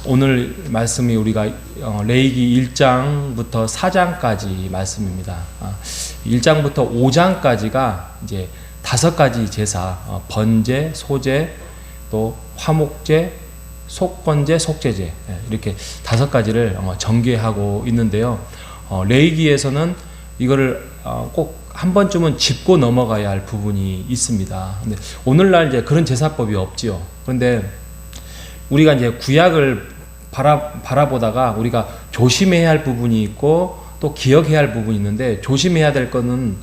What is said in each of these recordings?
오늘 말씀이 우리가 레위기 1장부터 4장까지 말씀입니다. 1장부터 5장까지가 이제 5가지 제사, 번제, 소제, 또 화목제, 속건제, 속제제, 이렇게 5가지를 전개하고 있는데요. 레위기에서는 이거를 꼭 한 번쯤은 짚고 넘어가야 할 부분이 있습니다. 근데 오늘날 이제 그런 제사법이 없지요. 그런데 우리가 이제 구약을 바라보다가 우리가 조심해야 할 부분이 있고 또 기억해야 할 부분이 있는데, 조심해야 될 거는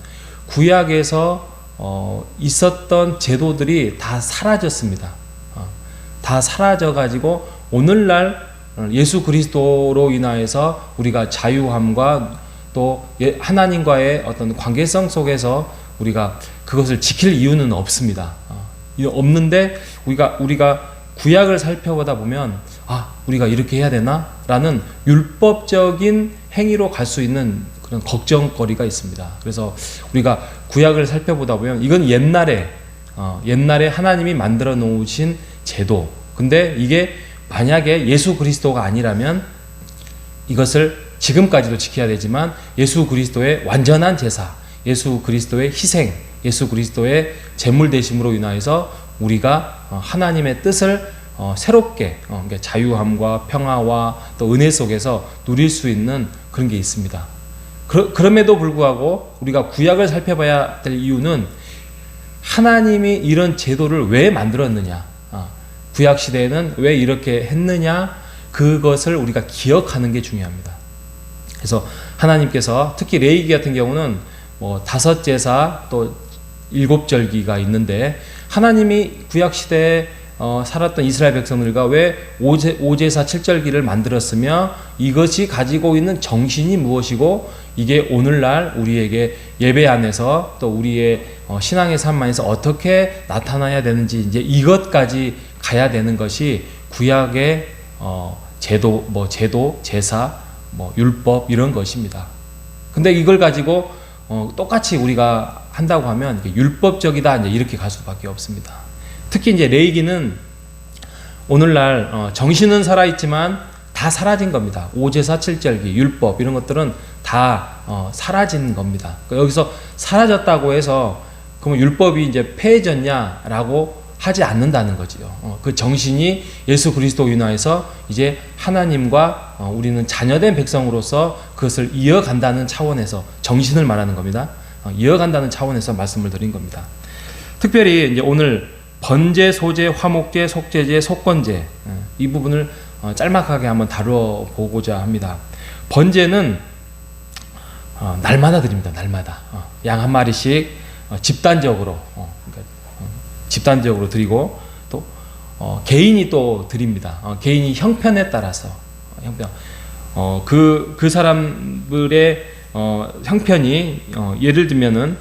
구약에서 있었던 제도들이 다 사라졌습니다. 다 사라져가지고 오늘날 예수 그리스도로 인하여서 우리가 자유함과 또 하나님과의 어떤 관계성 속에서 우리가 그것을 지킬 이유는 없습니다. 없는데 우리가 구약을 살펴보다 보면 우리가 이렇게 해야 되나? 라는 율법적인 행위로 갈 수 있는 그런 걱정거리가 있습니다. 그래서 우리가 구약을 살펴보다 보면 이건 옛날에 하나님이 만들어 놓으신 제도. 근데 이게 만약에 예수 그리스도가 아니라면 이것을 지금까지도 지켜야 되지만 예수 그리스도의 완전한 제사, 예수 그리스도의 희생, 예수 그리스도의 제물 대심으로 인하여서 우리가 하나님의 뜻을 새롭게 그러니까 자유함과 평화와 또 은혜 속에서 누릴 수 있는 그런 게 있습니다. 그럼에도 불구하고 우리가 구약을 살펴봐야 될 이유는 하나님이 이런 제도를 왜 만들었느냐, 구약 시대에는 왜 이렇게 했느냐, 그것을 우리가 기억하는 게 중요합니다. 그래서 하나님께서 특히 레위기 같은 경우는 5제사 또 7절기가 있는데, 하나님이 구약 시대에 살았던 이스라엘 백성들과 왜 5제사 7절기를 만들었으며 이것이 가지고 있는 정신이 무엇이고 이게 오늘날 우리에게 예배 안에서 또 우리의 신앙의 삶 안에서 어떻게 나타나야 되는지, 이제 이것까지 가야 되는 것이 구약의 제도, 제사, 율법 이런 것입니다. 근데 이걸 가지고 똑같이 우리가 한다고 하면 율법적이다, 이제 이렇게 갈 수밖에 없습니다. 특히 이제 레위기는 오늘날 정신은 살아있지만 다 사라진 겁니다. 5제사 7절기, 율법 이런 것들은 다 사라진 겁니다. 여기서 사라졌다고 해서 그러면 율법이 이제 폐해졌냐라고 하지 않는다는 거지요. 그 정신이 예수 그리스도 인하여서 이제 하나님과 우리는 자녀된 백성으로서 그것을 이어간다는 차원에서, 정신을 말하는 겁니다. 이어간다는 차원에서 말씀을 드린 겁니다. 특별히 이제 오늘 번제, 소제, 화목제, 속제제, 속건제, 이 부분을 짤막하게 한번 다뤄보고자 합니다. 번제는 날마다 드립니다. 날마다 양 한 마리씩 집단적으로, 집단적으로 드리고, 또 개인이 또 드립니다. 개인이 형편에 따라서, 그 사람들의 형편이 예를 들면은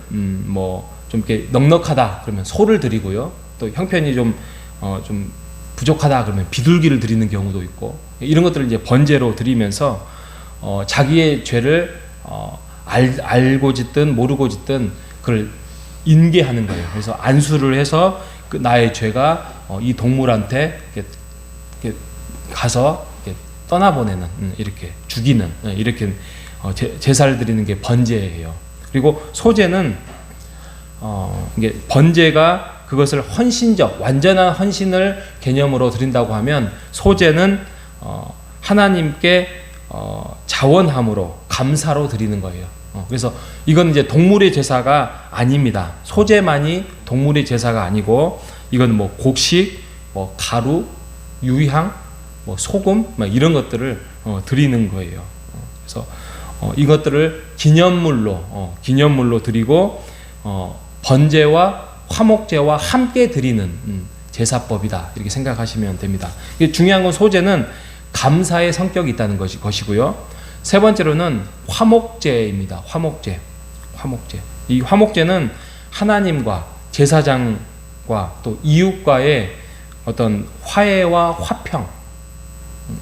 좀 이렇게 넉넉하다 그러면 소를 드리고요. 또 형편이 좀 부족하다 그러면 비둘기를 드리는 경우도 있고, 이런 것들을 이제 번제로 드리면서 자기의 죄를 알고 짓든 모르고 짓든 그걸 인계하는 거예요. 그래서 안수를 해서 나의 죄가 이 동물한테 이렇게 가서 이렇게 떠나보내는, 이렇게 죽이는, 이렇게 제사를 드리는 게 번제예요. 그리고 소제는 이게 번제가 그것을 헌신적, 완전한 헌신을 개념으로 드린다고 하면, 소제는 하나님께 자원함으로, 감사로 드리는 거예요. 그래서 이건 이제 동물의 제사가 아닙니다. 소제만이 동물의 제사가 아니고, 이건 곡식, 가루, 유향, 소금, 이런 것들을 드리는 거예요. 그래서 이것들을 기념물로 드리고, 번제와 화목제와 함께 드리는 제사법이다, 이렇게 생각하시면 됩니다. 중요한 건 소제는 감사의 성격이 있다는 것이고요. 세 번째로는 화목제입니다. 화목제. 이 화목제는 하나님과 제사장과 또 이웃과의 어떤 화해와 화평,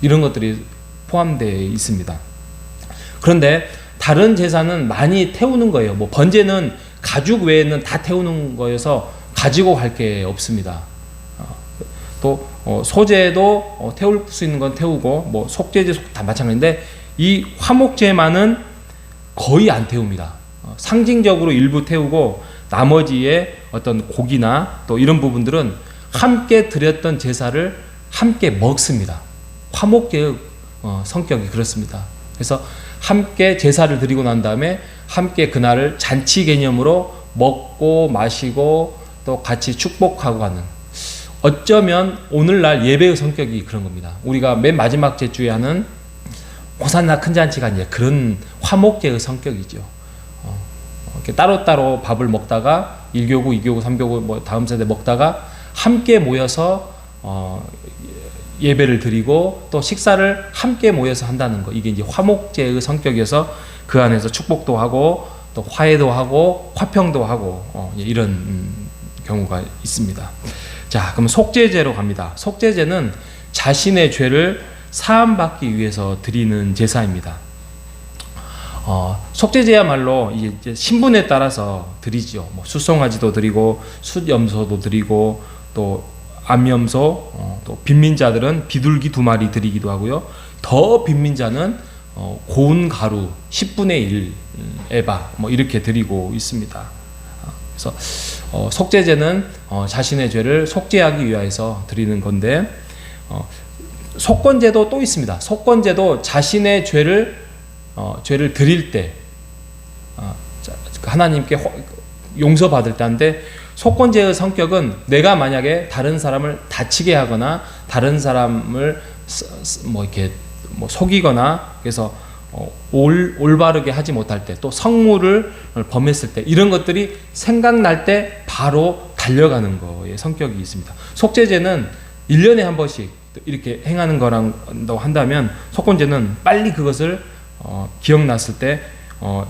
이런 것들이 포함되어 있습니다. 그런데 다른 제사는 많이 태우는 거예요. 번제는 가죽 외에는 다 태우는 거여서 가지고 갈 게 없습니다. 또 소제도 태울 수 있는 건 태우고 뭐 속제제 다 마찬가지인데 이 화목제만은 거의 안 태웁니다. 상징적으로 일부 태우고 나머지의 어떤 고기나 또 이런 부분들은 함께 드렸던 제사를 함께 먹습니다. 화목제의 성격이 그렇습니다. 그래서 함께 제사를 드리고 난 다음에 함께 그날을 잔치 개념으로 먹고 마시고 또 같이 축복하고 하는, 어쩌면 오늘날 예배의 성격이 그런 겁니다. 우리가 맨 마지막 제주에 하는 호산나 큰 잔치가 이제 그런 화목제의 성격이죠. 이렇게 따로따로 밥을 먹다가 1교구, 2교구, 3교구 뭐 다음 세대 먹다가 함께 모여서 예배를 드리고 또 식사를 함께 모여서 한다는 거, 이게 이제 화목제의 성격이어서 그 안에서 축복도 하고 또 화해도 하고 화평도 하고 이런 경우가 있습니다. 자, 그럼 속죄제로 갑니다. 속죄제는 자신의 죄를 사함받기 위해서 드리는 제사입니다. 속죄제야말로 이제 신분에 따라서 드리죠. 뭐 숫송아지도 드리고 숫염소도 드리고 또 암염소, 또 빈민자들은 비둘기 2마리 드리기도 하고요. 더 빈민자는 고운 가루 10분의 1 에바 뭐 이렇게 드리고 있습니다. 그래서 속죄제는 자신의 죄를 속죄하기 위해서 드리는 건데, 속건제도 또 있습니다. 속건제도 자신의 죄를 드릴 때 하나님께 용서받을 때인데, 속건제의 성격은 내가 만약에 다른 사람을 다치게 하거나 다른 사람을 뭐 이렇게 뭐 속이거나 그래서 올바르게 하지 못할 때, 또 성물을 범했을 때, 이런 것들이 생각날 때 바로 달려가는 거에 성격이 있습니다. 속죄제는 1년에 한 번씩 이렇게 행하는 거랑도 한다면, 속건제는 빨리 그것을 기억났을 때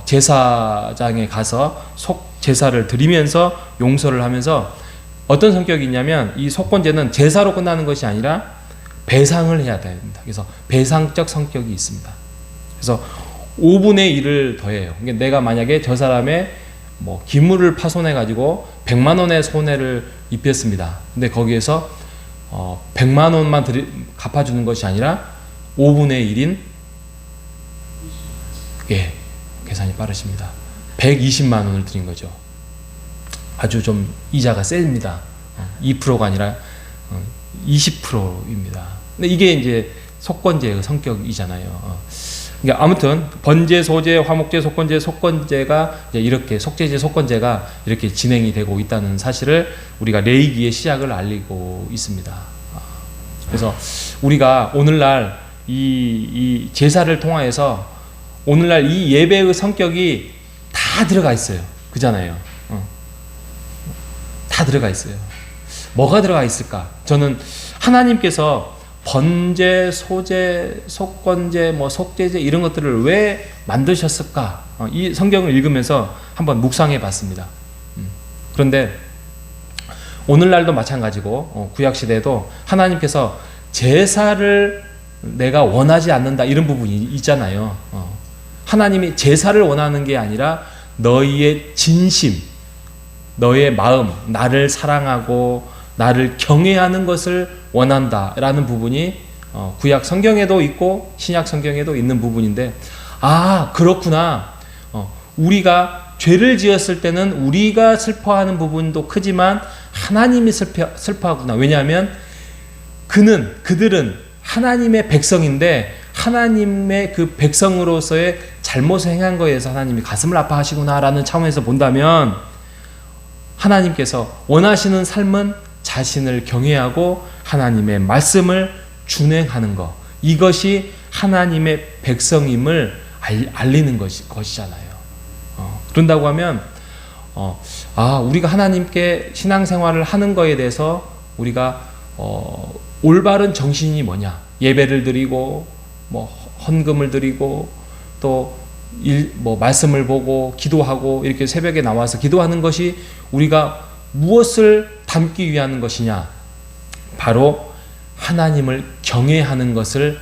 제사장에 가서 제사를 드리면서 용서를 하면서, 어떤 성격이 있냐면 이 속건제는 제사로 끝나는 것이 아니라 배상을 해야 됩니다. 그래서 배상적 성격이 있습니다. 그래서 5분의 1을 더해요. 그러니까 내가 만약에 저 사람의 뭐 기물을 파손해 가지고 100만 원의 손해를 입혔습니다. 근데 거기에서 100만 원만 갚아주는 것이 아니라 5분의 1인, 예, 계산이 빠르십니다. 120만 원을 드린 거죠. 아주 좀 이자가 셉니다. 2%가 아니라 20%입니다. 근데 이게 이제 속건제의 성격이잖아요. 그러니까 아무튼 번제, 소제, 화목제, 속건제, 속건제가 이렇게, 속죄제, 속건제가 이렇게 진행이 되고 있다는 사실을 우리가 레위기의 시작을 알리고 있습니다. 그래서 우리가 오늘날 이 제사를 통하여서 오늘날 이 예배의 성격이 다 들어가 있어요. 그잖아요. 다 들어가 있어요. 뭐가 들어가 있을까? 저는 하나님께서 번제, 소제, 속건제, 뭐 속죄제 이런 것들을 왜 만드셨을까? 이 성경을 읽으면서 한번 묵상해 봤습니다. 그런데 오늘날도 마찬가지고 구약 시대에도 하나님께서 제사를 내가 원하지 않는다 이런 부분이 있잖아요. 하나님이 제사를 원하는 게 아니라 너희의 진심, 너의 마음, 나를 사랑하고 나를 경외하는 것을 원한다라는 부분이 구약 성경에도 있고 신약 성경에도 있는 부분인데, 아, 그렇구나. 우리가 죄를 지었을 때는 우리가 슬퍼하는 부분도 크지만 하나님이 슬퍼하구나. 왜냐하면 그들은 하나님의 백성인데 하나님의 그 백성으로서의 잘못을 행한 거에서 하나님이 가슴을 아파하시구나라는 차원에서 본다면, 하나님께서 원하시는 삶은 자신을 경외하고 하나님의 말씀을 준행하는 것, 이것이 하나님의 백성임을 알리는 것이잖아요. 그런다고 하면 우리가 하나님께 신앙생활을 하는 거에 대해서 우리가 올바른 정신이 뭐냐, 예배를 드리고 뭐 헌금을 드리고 또 말씀을 보고 기도하고 이렇게 새벽에 나와서 기도하는 것이 우리가 무엇을 담기 위한 것이냐? 바로 하나님을 경외하는 것을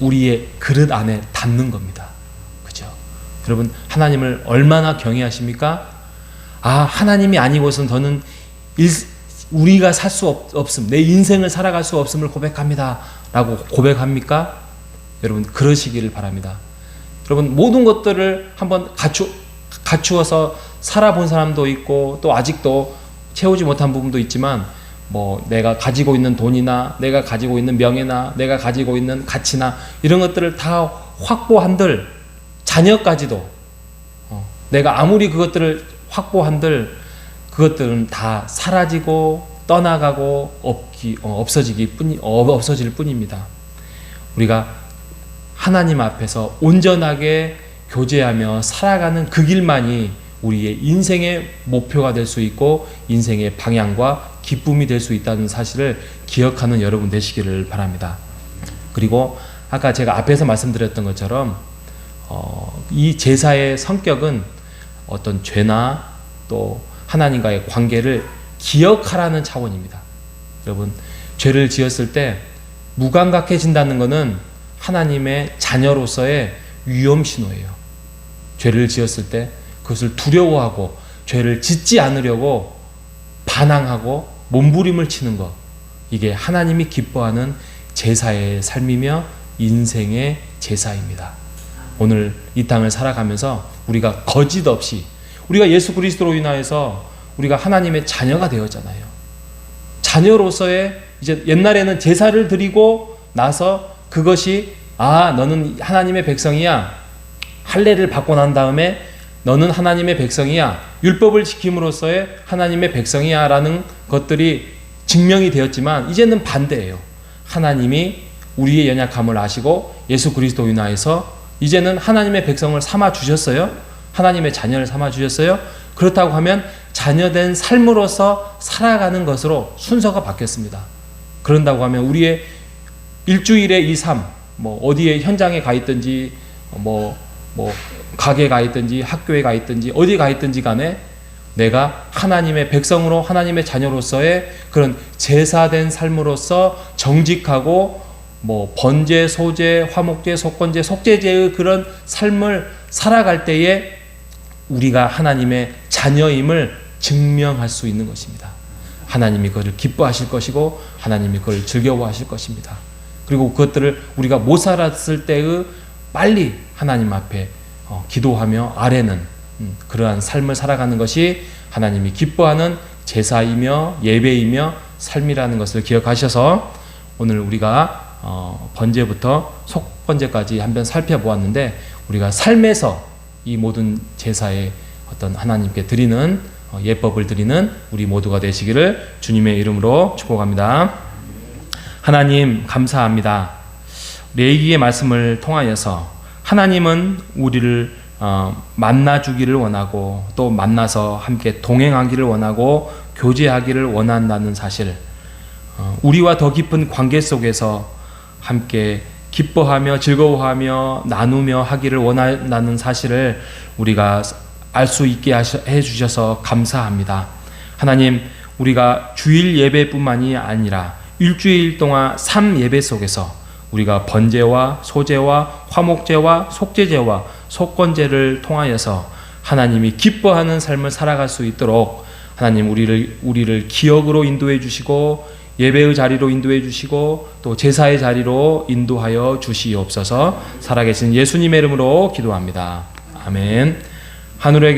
우리의 그릇 안에 담는 겁니다. 그죠? 여러분, 하나님을 얼마나 경외하십니까? 하나님이 아니고선 저는 우리가 살 수 없음, 내 인생을 살아갈 수 없음을 고백합니다 라고 고백합니까? 여러분, 그러시기를 바랍니다. 여러분, 모든 것들을 한번 갖추어서 살아본 사람도 있고 또 아직도 채우지 못한 부분도 있지만, 내가 가지고 있는 돈이나 내가 가지고 있는 명예나 내가 가지고 있는 가치나 이런 것들을 다 확보한들, 자녀까지도 내가 아무리 그것들을 확보한들 그것들은 다 사라지고 떠나가고 없어질 뿐입니다. 우리가 하나님 앞에서 온전하게 교제하며 살아가는 그 길만이 우리의 인생의 목표가 될 수 있고 인생의 방향과 기쁨이 될 수 있다는 사실을 기억하는 여러분 되시기를 바랍니다. 그리고 아까 제가 앞에서 말씀드렸던 것처럼 이 제사의 성격은 어떤 죄나 또 하나님과의 관계를 기억하라는 차원입니다. 여러분, 죄를 지었을 때 무감각해진다는 것은 하나님의 자녀로서의 위험 신호예요. 죄를 지었을 때 그것을 두려워하고 죄를 짓지 않으려고 반항하고 몸부림을 치는 것, 이게 하나님이 기뻐하는 제사의 삶이며 인생의 제사입니다. 오늘 이 땅을 살아가면서 우리가 거짓 없이, 우리가 예수 그리스도로 인하여서 우리가 하나님의 자녀가 되었잖아요. 자녀로서의, 이제 옛날에는 제사를 드리고 나서 그것이 너는 하나님의 백성이야, 할례를 받고 난 다음에 너는 하나님의 백성이야, 율법을 지킴으로써의 하나님의 백성이야 라는 것들이 증명이 되었지만, 이제는 반대예요. 하나님이 우리의 연약함을 아시고 예수 그리스도 인하여서 이제는 하나님의 백성을 삼아 주셨어요. 하나님의 자녀를 삼아 주셨어요. 그렇다고 하면 자녀된 삶으로서 살아가는 것으로 순서가 바뀌었습니다. 그런다고 하면 우리의 일주일의 이 삶, 어디에 현장에 가 있든지 가게에 가 있든지 학교에 가 있든지 어디에 가 있든지 간에 내가 하나님의 백성으로, 하나님의 자녀로서의 그런 제사된 삶으로서 정직하고 번제, 소제, 화목제, 속건제, 속제제의 그런 삶을 살아갈 때에 우리가 하나님의 자녀임을 증명할 수 있는 것입니다. 하나님이 그것을 기뻐하실 것이고 하나님이 그걸 즐거워하실 것입니다. 그리고 그것들을 우리가 못 살았을 때의 빨리 하나님 앞에 기도하며 아뢰는 그러한 삶을 살아가는 것이 하나님이 기뻐하는 제사이며 예배이며 삶이라는 것을 기억하셔서 오늘 우리가 번제부터 속번제까지 한번 살펴보았는데, 우리가 삶에서 이 모든 제사에 어떤 하나님께 드리는 예법을 드리는 우리 모두가 되시기를 주님의 이름으로 축복합니다. 하나님 감사합니다. 레위기의 말씀을 통하여서 하나님은 우리를 만나주기를 원하고 또 만나서 함께 동행하기를 원하고 교제하기를 원한다는 사실, 우리와 더 깊은 관계 속에서 함께 기뻐하며 즐거워하며 나누며 하기를 원한다는 사실을 우리가 알 수 있게 해주셔서 감사합니다. 하나님, 우리가 주일 예배뿐만이 아니라 일주일 동안 3예배 속에서 우리가 번제와 소제와 화목제와 속제제와 속건제를 통하여서 하나님이 기뻐하는 삶을 살아갈 수 있도록 하나님 우리를 기억으로 인도해 주시고 예배의 자리로 인도해 주시고 또 제사의 자리로 인도하여 주시옵소서. 살아계신 예수님의 이름으로 기도합니다. 아멘. 하늘에